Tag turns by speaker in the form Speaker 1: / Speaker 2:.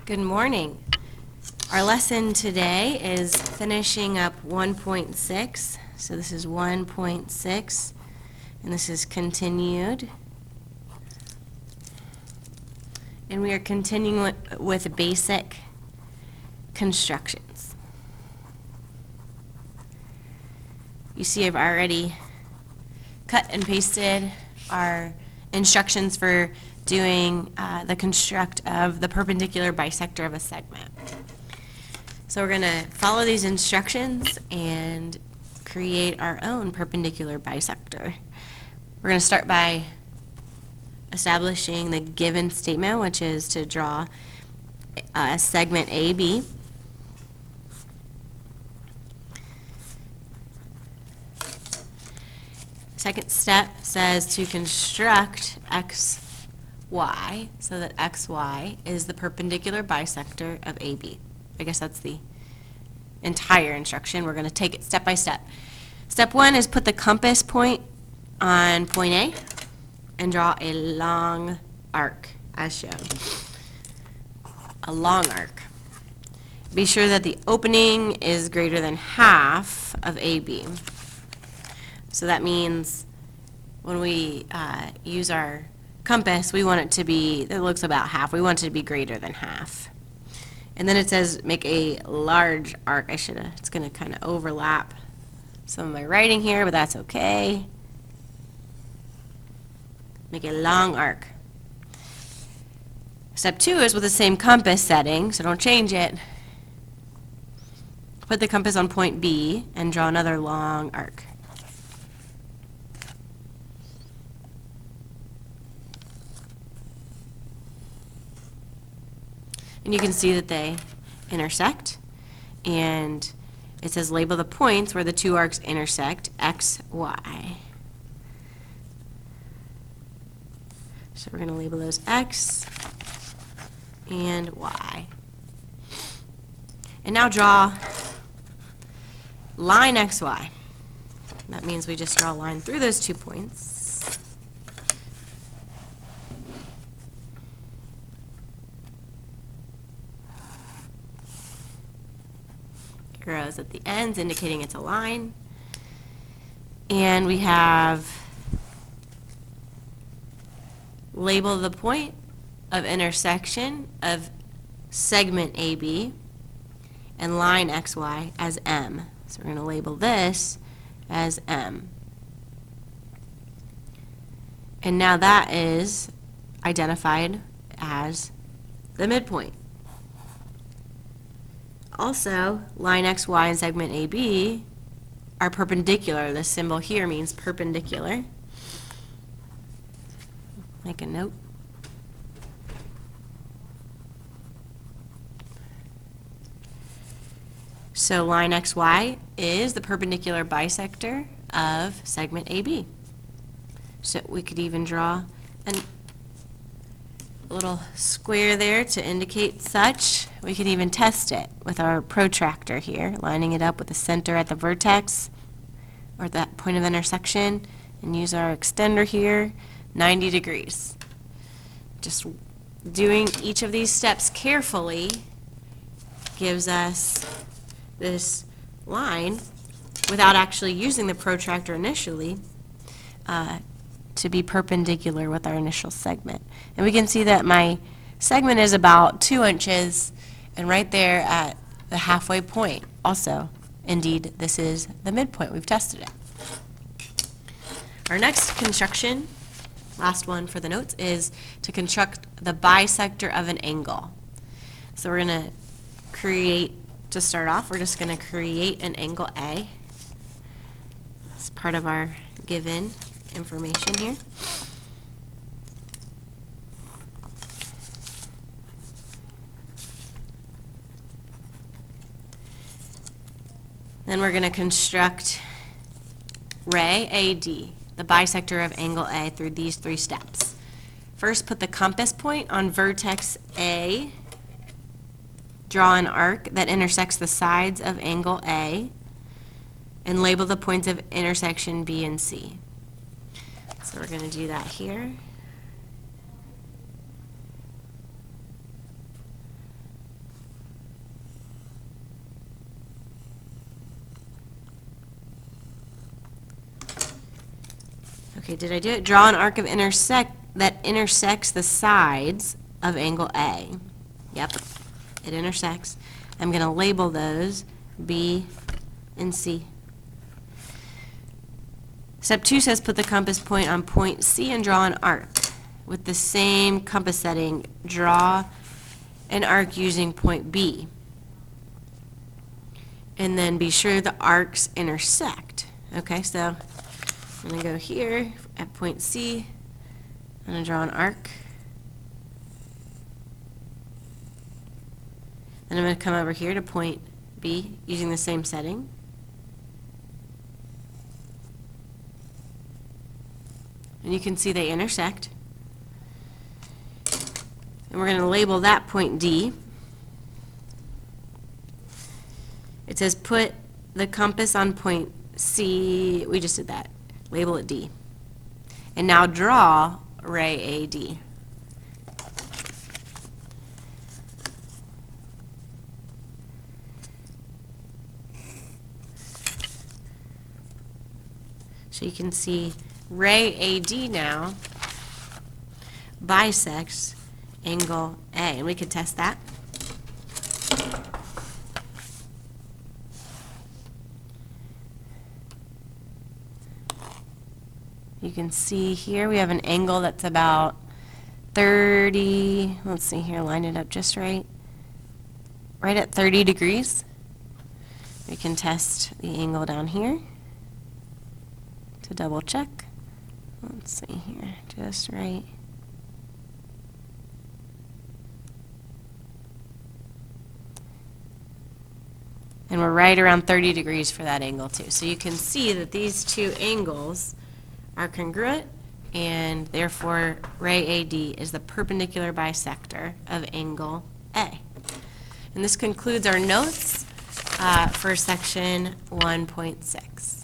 Speaker 1: Good morning. Our lesson today is finishing up 1.6. So this is 1.6, and this is continued. And we are continuing with basic constructions. You see I've already cut and pasted our instructions for doing the construct of the perpendicular bisector of a segment. So we're going to follow these instructions and create our own perpendicular bisector. We're going to start by establishing the given statement, which is to draw a segment AB. Second step says to construct XY so that XY is the perpendicular bisector of AB. I guess that's the entire instruction. We're going to take it step by step. Step one is put the compass point on point A and draw a long arc as shown. A long arc. Be sure that the opening is greater than half of AB. So that means when we use our compass, we want it to be, it looks about half. We want it to be greater than half. And then it says make a large arc. It's going to kind of overlap some of my writing here, but that's okay. Make a long arc. Step two is with the same compass setting, so don't change it. Put the compass on point B and draw another long arc. And you can see that they intersect, and it says label the points where the two arcs intersect, X, Y. So we're going to label those X and Y. And now draw line XY. That means we just draw a line through those 2 points. Arrows at the ends indicating it's a line. And we have label the point of intersection of segment AB and line XY as M. So we're going to label this as M. And now that is identified as the midpoint. Also, line XY and segment AB are perpendicular. The symbol here means perpendicular. Make a note. So line XY is the perpendicular bisector of segment AB. So we could even draw a little square there to indicate such. We could even test it with our protractor here, lining it up with the center at the vertex or that point of intersection, and use our extender here, 90 degrees. Just doing each of these steps carefully gives us this line without actually using the protractor initially to be perpendicular with our initial segment. And we can see that my segment is about 2 inches, and right there at the halfway point also, indeed, this is the midpoint. We've tested it. Our next construction, last one for the notes, is to construct the bisector of an angle. So we're going to create, to start off, we're just going to create an angle A. It's part of our given information here. Then we're going to construct ray AD, the bisector of angle A, through these 3 steps. First, put the compass point on vertex A. Draw an arc that intersects the sides of angle A, and label the points of intersection B and C. So we're going to do that here. Okay, did I do it? Draw an arc of that intersects the sides of angle A. Yep, it intersects. I'm going to label those B and C. Step 2 says put the compass point on point C and draw an arc. With the same compass setting, draw an arc using point B. And then be sure the arcs intersect. Okay, so I'm going to go here at point C. I'm going to draw an arc. Then I'm going to come over here to point B using the same setting. And you can see they intersect. And we're going to label that point D. It says put the compass on point C. We just did that. Label it D. And now draw ray AD. So you can see ray AD now bisects angle A, and we could test that. You can see here we have an angle that's about 30, let's see here, line it up just right at 30 degrees. We can test the angle down here to double check. Let's see here, just right. And we're right around 30 degrees for that angle too. So you can see that these two angles are congruent, and therefore ray AD is the perpendicular bisector of angle A. And this concludes our notes for section 1.6.